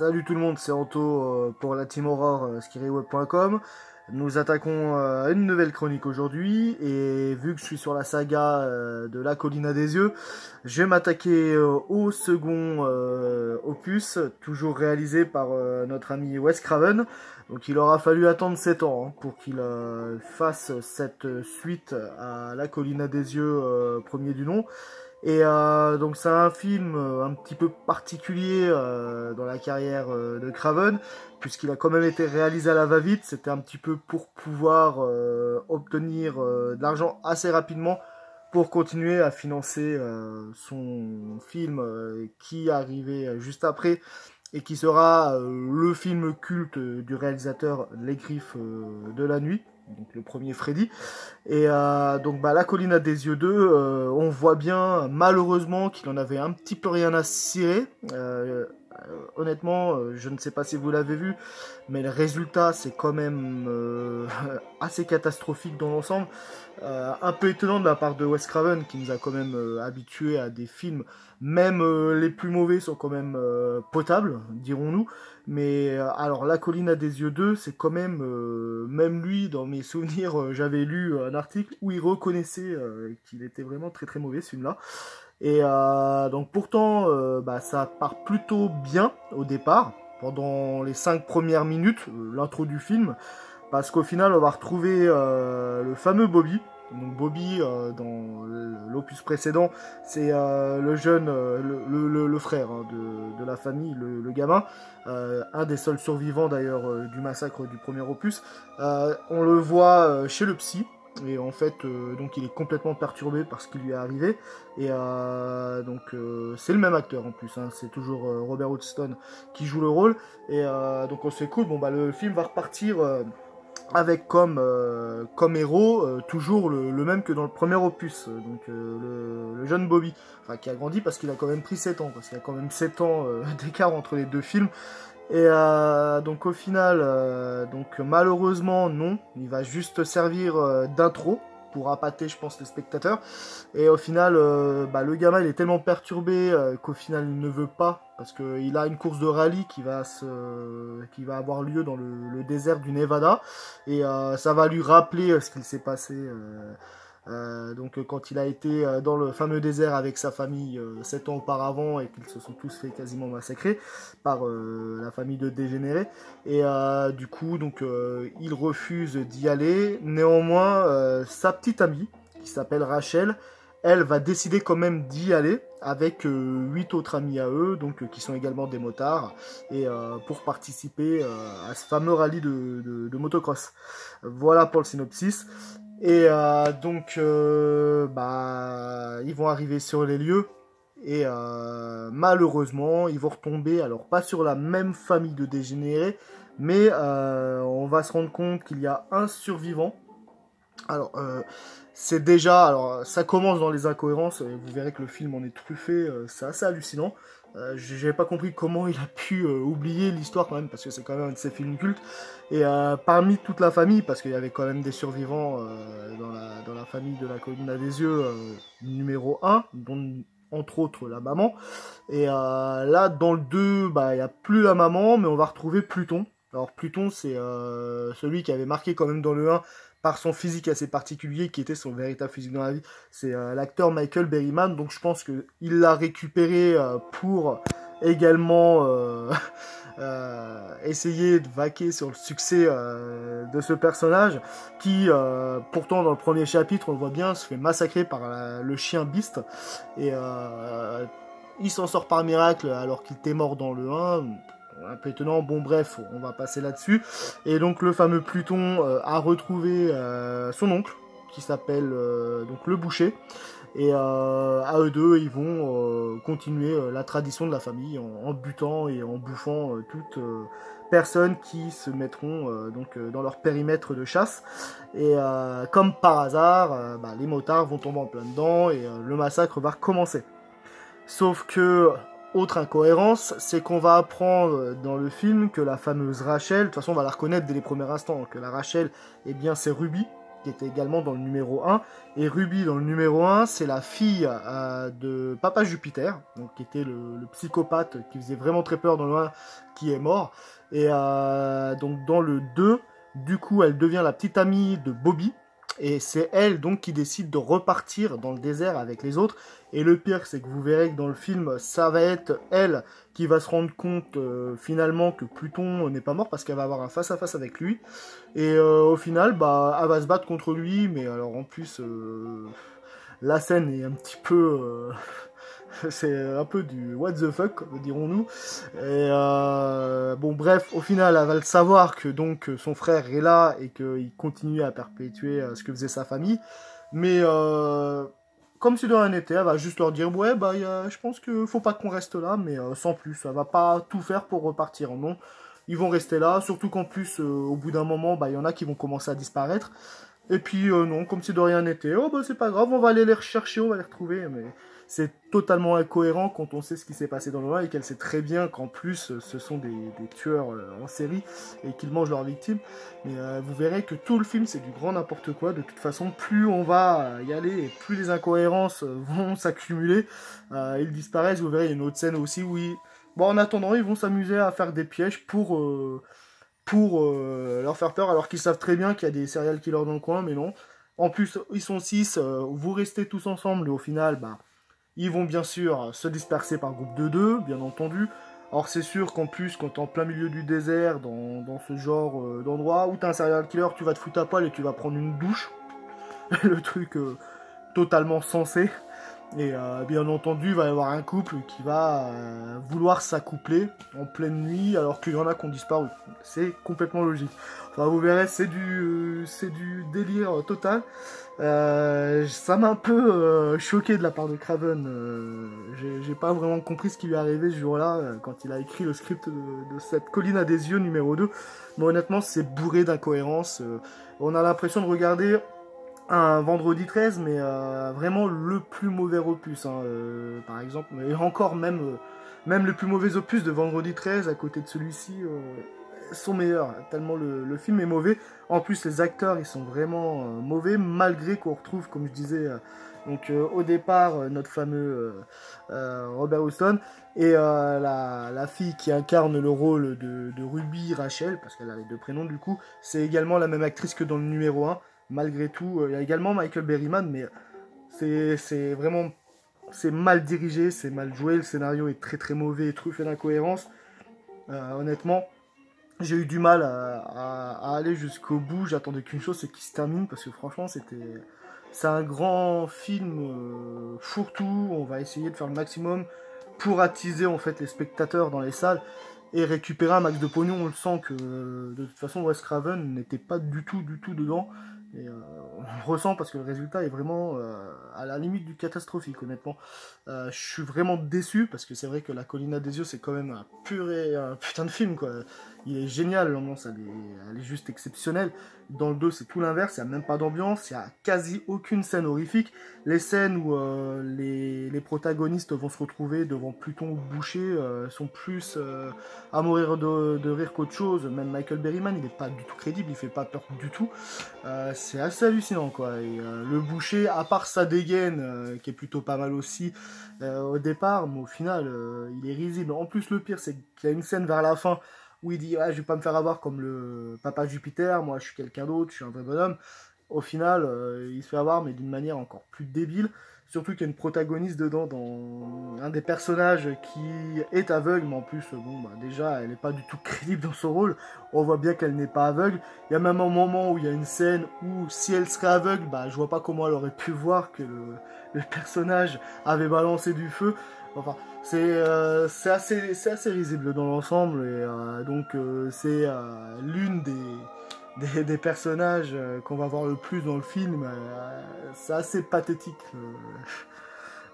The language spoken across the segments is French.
Salut tout le monde, c'est Anto pour la Team Aurore, skiryweb.com. Nous attaquons une nouvelle chronique aujourd'hui, et vu que je suis sur la saga de La Colline à des Yeux, je vais m'attaquer au second opus, toujours réalisé par notre ami Wes Craven. Donc il aura fallu attendre 7 ans pour qu'il fasse cette suite à La Colline à des Yeux, premier du nom. Et donc c'est un film un petit peu particulier dans la carrière de Craven, puisqu'il a quand même été réalisé à la va-vite. C'était un petit peu pour pouvoir obtenir de l'argent assez rapidement pour continuer à financer son film qui arrivait juste après et qui sera le film culte du réalisateur Les Griffes de la Nuit, donc le premier Freddy. Et donc La Colline à des Yeux 2, on voit bien malheureusement qu'il en avait un petit peu rien à cirer. Honnêtement, je ne sais pas si vous l'avez vu, mais le résultat c'est quand même assez catastrophique dans l'ensemble. Un peu étonnant de la part de Wes Craven, qui nous a quand même habitués à des films, même les plus mauvais sont quand même potables, dirons-nous. Mais alors La Colline à des Yeux 2, c'est quand même, même lui, dans mes souvenirs, j'avais lu un article où il reconnaissait qu'il était vraiment très très mauvais ce film-là. Et donc pourtant, ça part plutôt bien au départ, pendant les 5 premières minutes, l'intro du film, parce qu'au final, on va retrouver le fameux Bobby. Donc Bobby, dans l'opus précédent, c'est le jeune, le frère de la famille, le gamin, un des seuls survivants d'ailleurs du massacre du premier opus. On le voit chez le psy. Et en fait, donc il est complètement perturbé par ce qui lui est arrivé. Et c'est le même acteur en plus, c'est toujours Robert Houston qui joue le rôle. Et donc on se fait cool, le film va repartir avec comme héros toujours le même que dans le premier opus, donc le jeune Bobby, enfin qui a grandi parce qu'il a quand même pris 7 ans, parce qu'il y a quand même 7 ans d'écart entre les deux films. Et donc au final, malheureusement non, il va juste servir d'intro pour appâter, je pense, les spectateurs. Et au final, le gamin il est tellement perturbé qu'au final il ne veut pas, parce qu'il a une course de rallye qui va avoir lieu dans le désert du Nevada, et ça va lui rappeler ce qu'il s'est passé. Quand il a été dans le fameux désert avec sa famille 7 ans auparavant, et qu'ils se sont tous fait quasiment massacrer par la famille de dégénérés. Et du coup, il refuse d'y aller. Néanmoins, sa petite amie, qui s'appelle Rachel, elle va décider quand même d'y aller avec 8 autres amis à eux, qui sont également des motards, et pour participer à ce fameux rallye de motocross. Voilà pour le synopsis. Et ils vont arriver sur les lieux, et malheureusement ils vont retomber, alors pas sur la même famille de dégénérés, mais on va se rendre compte qu'il y a un survivant. Alors c'est déjà, alors ça commence dans les incohérences, et vous verrez que le film en est truffé, c'est assez hallucinant. J'avais pas compris comment il a pu oublier l'histoire quand même, parce que c'est quand même un de ses films cultes. Et parmi toute la famille, parce qu'il y avait quand même des survivants dans la famille de La Colline à des Yeux numéro 1, dont entre autres la maman. Et là, dans le 2, il n'y a plus la maman, mais on va retrouver Pluton. Alors Pluton, c'est celui qui avait marqué quand même dans le 1 par son physique assez particulier, qui était son véritable physique dans la vie. C'est l'acteur Michael Berryman, donc je pense qu'il l'a récupéré pour également essayer de vaquer sur le succès de ce personnage, qui pourtant dans le premier chapitre, on le voit bien, se fait massacrer par le chien Beast, et il s'en sort par miracle alors qu'il était mort dans le 1. Un peu étonnant, bon bref, on va passer là-dessus. Et donc le fameux Pluton a retrouvé son oncle, qui s'appelle le boucher, et à eux deux, ils vont continuer la tradition de la famille en butant et en bouffant toute personne qui se mettront dans leur périmètre de chasse. Et comme par hasard, les motards vont tomber en plein dedans, et le massacre va recommencer. Sauf que, autre incohérence, c'est qu'on va apprendre dans le film que la fameuse Rachel, de toute façon on va la reconnaître dès les premiers instants, que la Rachel, c'est Ruby, qui était également dans le numéro 1, et Ruby dans le numéro 1, c'est la fille de Papa Jupiter, donc qui était le psychopathe qui faisait vraiment très peur dans le 1, qui est mort. Et donc dans le 2, du coup, elle devient la petite amie de Bobby. Et c'est elle donc qui décide de repartir dans le désert avec les autres. Et le pire, c'est que vous verrez que dans le film, ça va être elle qui va se rendre compte finalement que Pluton n'est pas mort parce qu'elle va avoir un face-à-face avec lui. Et au final, bah, elle va se battre contre lui. Mais alors en plus, la scène est un petit peu... c'est un peu du what the fuck, dirons-nous. Et bon, bref, au final, elle va le savoir que donc son frère est là et qu'il continue à perpétuer ce que faisait sa famille. Mais comme si de rien n'était, elle va juste leur dire ouais, bah, je pense qu'il faut pas qu'on reste là, mais sans plus. Elle va pas tout faire pour repartir, non. Ils vont rester là, surtout qu'en plus, au bout d'un moment, bah, il y en a qui vont commencer à disparaître. Et puis non, comme si de rien n'était, oh bah c'est pas grave, on va aller les rechercher, on va les retrouver, mais c'est totalement incohérent quand on sait ce qui s'est passé dans le 1 et qu'elle sait très bien qu'en plus ce sont des tueurs en série et qu'ils mangent leurs victimes. Mais vous verrez que tout le film c'est du grand n'importe quoi, de toute façon plus on va y aller et plus les incohérences vont s'accumuler, ils disparaissent, vous verrez il y a une autre scène aussi où bon, en attendant ils vont s'amuser à faire des pièges pour leur faire peur, alors qu'ils savent très bien qu'il y a des serial killers dans le coin, mais non. En plus, ils sont 6, vous restez tous ensemble, et au final, bah, ils vont bien sûr se disperser par groupe de 2, bien entendu. Alors c'est sûr qu'en plus, quand t'es en plein milieu du désert, dans ce genre d'endroit, où t'as un serial killer, tu vas te foutre à poil et tu vas prendre une douche. Le truc totalement sensé. Et bien entendu, il va y avoir un couple qui va vouloir s'accoupler en pleine nuit alors qu'il y en a qui ont disparu. C'est complètement logique. Enfin, vous verrez, c'est du délire total. Ça m'a un peu choqué de la part de Craven. J'ai pas vraiment compris ce qui lui est arrivé ce jour-là quand il a écrit le script de cette Colline à des yeux numéro 2. Mais honnêtement, c'est bourré d'incohérences. On a l'impression de regarder un vendredi 13, mais vraiment le plus mauvais opus, hein, par exemple. Et encore, même les plus mauvais opus de vendredi 13, à côté de celui-ci, sont meilleurs, tellement le film est mauvais. En plus, les acteurs, ils sont vraiment mauvais, malgré qu'on retrouve, comme je disais, donc au départ, notre fameux Robert Houston, et la fille qui incarne le rôle de Ruby Rachel, parce qu'elle a les deux prénoms du coup, c'est également la même actrice que dans le numéro 1. Malgré tout, il y a également Michael Berryman, mais c'est vraiment c'est mal dirigé, c'est mal joué, le scénario est très très mauvais et truffé d'incohérences. Honnêtement, j'ai eu du mal à aller jusqu'au bout, j'attendais qu'une chose, c'est qu'il se termine, parce que franchement c'est un grand film fourre-tout, on va essayer de faire le maximum pour attiser en fait les spectateurs dans les salles et récupérer un max de pognon. On le sent que de toute façon Wes Craven n'était pas du tout dedans. Et on le ressent parce que le résultat est vraiment à la limite du catastrophique, honnêtement. Je suis vraiment déçu parce que c'est vrai que La Colline à des yeux, c'est quand même un putain de film, quoi. Il est génial, l'ambiance, elle est juste exceptionnelle. Dans le 2, c'est tout l'inverse, il n'y a même pas d'ambiance, il n'y a quasi aucune scène horrifique. Les scènes où les protagonistes vont se retrouver devant Pluton ou Boucher sont plus à mourir de rire qu'autre chose. Même Michael Berryman, il n'est pas du tout crédible, il fait pas peur du tout. C'est assez hallucinant, quoi. Et le Boucher, à part sa dégaine, qui est plutôt pas mal aussi au départ, mais au final, il est risible. En plus, le pire, c'est qu'il y a une scène vers la fin où il dit ah, je vais pas me faire avoir comme le papa Jupiter, moi je suis quelqu'un d'autre, je suis un vrai bonhomme. Au final, il se fait avoir, mais d'une manière encore plus débile. Surtout qu'il y a une protagoniste dedans, dans un des personnages qui est aveugle, mais en plus, bon, bah, déjà, elle n'est pas du tout crédible dans son rôle. On voit bien qu'elle n'est pas aveugle. Il y a même un moment où il y a une scène où, si elle serait aveugle, bah, je vois pas comment elle aurait pu voir que le personnage avait balancé du feu. Enfin, c'est assez risible dans l'ensemble, et donc c'est l'une des personnages qu'on va voir le plus dans le film. C'est assez pathétique.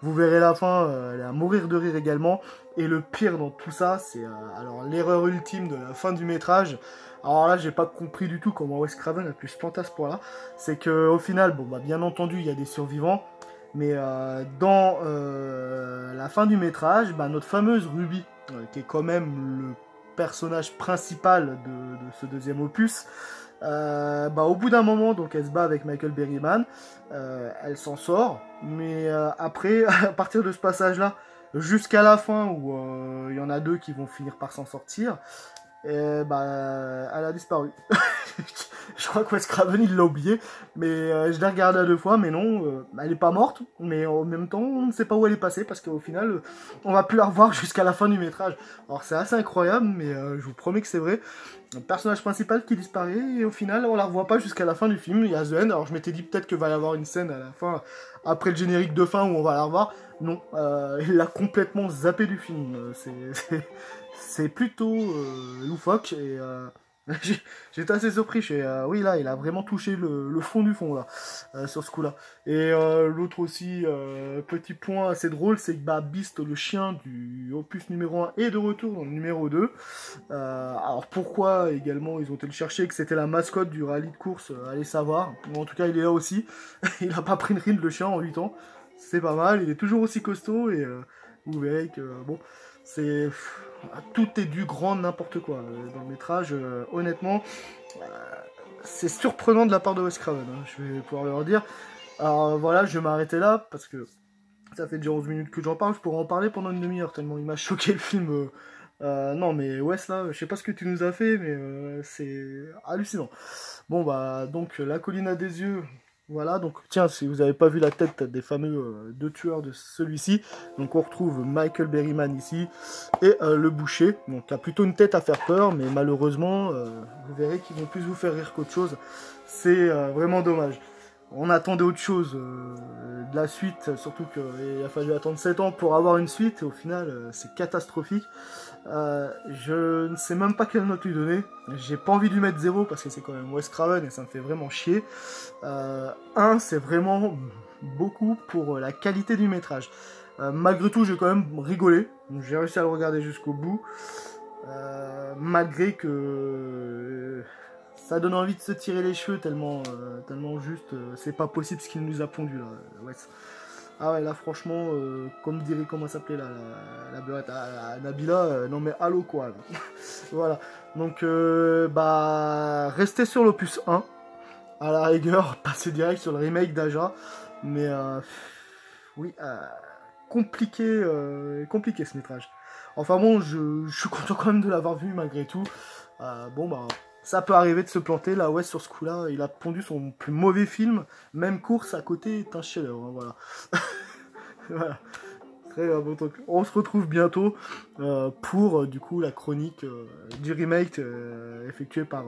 Vous verrez la fin, elle est à mourir de rire également. Et le pire dans tout ça, c'est alors l'erreur ultime de la fin du métrage. Alors là, j'ai pas compris du tout comment Wes Craven a pu se planter à ce point-là. C'est que au final, bon bah bien entendu, il y a des survivants. Mais dans la fin du métrage, bah, notre fameuse Ruby, qui est quand même le personnage principal de ce deuxième opus, bah, au bout d'un moment, donc elle se bat avec Michael Berryman, elle s'en sort, mais après, à partir de ce passage-là, jusqu'à la fin où il y en a deux qui vont finir par s'en sortir, et bah, elle a disparu. Je crois que Wes Craven il l'a oublié, mais je l'ai regardé à 2 fois, mais non, elle est pas morte, mais en même temps on ne sait pas où elle est passée, parce qu'au final on va plus la revoir jusqu'à la fin du métrage. Alors c'est assez incroyable, mais je vous promets que c'est vrai. Un personnage principal qui disparaît, et au final on la revoit pas jusqu'à la fin du film, il y a The End. Alors je m'étais dit peut-être qu'il va y avoir une scène à la fin, après le générique de fin où on va la revoir. Non, il l'a complètement zappé du film, c'est plutôt loufoque, et j'étais assez surpris. Oui, là, il a vraiment touché le fond du fond, là, sur ce coup-là. Et l'autre aussi, petit point assez drôle, c'est que bah, Beast, le chien du opus numéro 1, est de retour dans le numéro 2. Alors pourquoi également ils ont été le chercher, que c'était la mascotte du rallye de course, allez savoir. Bon, en tout cas, il est là aussi. Il a pas pris une ride, le chien, en 8 ans. C'est pas mal, il est toujours aussi costaud, et vous verrez que, bon, c'est... Tout est du grand n'importe quoi dans le métrage, honnêtement, c'est surprenant de la part de Wes Craven, hein, je vais pouvoir leur dire. Alors voilà, je vais m'arrêter là, parce que ça fait déjà 11 minutes que j'en parle, je pourrais en parler pendant une demi-heure, tellement il m'a choqué le film. Non mais Wes là, je sais pas ce que tu nous as fait, mais c'est hallucinant. Bon bah, donc La colline à des yeux, voilà, donc tiens, si vous n'avez pas vu la tête des fameux deux tueurs de celui-ci, donc on retrouve Michael Berryman ici, et le boucher, donc qui a plutôt une tête à faire peur, mais malheureusement, vous verrez qu'ils vont plus vous faire rire qu'autre chose, c'est vraiment dommage. On attendait autre chose de la suite, surtout qu'il a fallu attendre 7 ans pour avoir une suite, et au final, c'est catastrophique. Je ne sais même pas quelle note lui donner. J'ai pas envie de lui mettre 0 parce que c'est quand même Wes Craven et ça me fait vraiment chier. 1, c'est vraiment beaucoup pour la qualité du métrage. Malgré tout, j'ai quand même rigolé. J'ai réussi à le regarder jusqu'au bout. Malgré que ça donne envie de se tirer les cheveux tellement, tellement juste, c'est pas possible ce qu'il nous a pondu là, Wes. Ah ouais, là franchement, comme dirait, comment s'appelait la beurette, Nabila, non mais allô quoi. Voilà, donc bah, restez sur l'opus 1, à la rigueur, passez direct sur le remake d'Aja, mais oui, compliqué, compliqué ce métrage. Enfin bon, je suis content quand même de l'avoir vu malgré tout. Bon bah, ça peut arriver de se planter, là ouais, sur ce coup-là, il a pondu son plus mauvais film, même course à côté est un chef-d'œuvre, hein, voilà. Voilà. Très bien, bon, donc, on se retrouve bientôt pour du coup la chronique du remake effectué par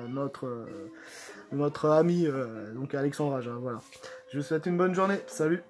notre ami donc Alexandre Aja. Voilà. Je vous souhaite une bonne journée. Salut.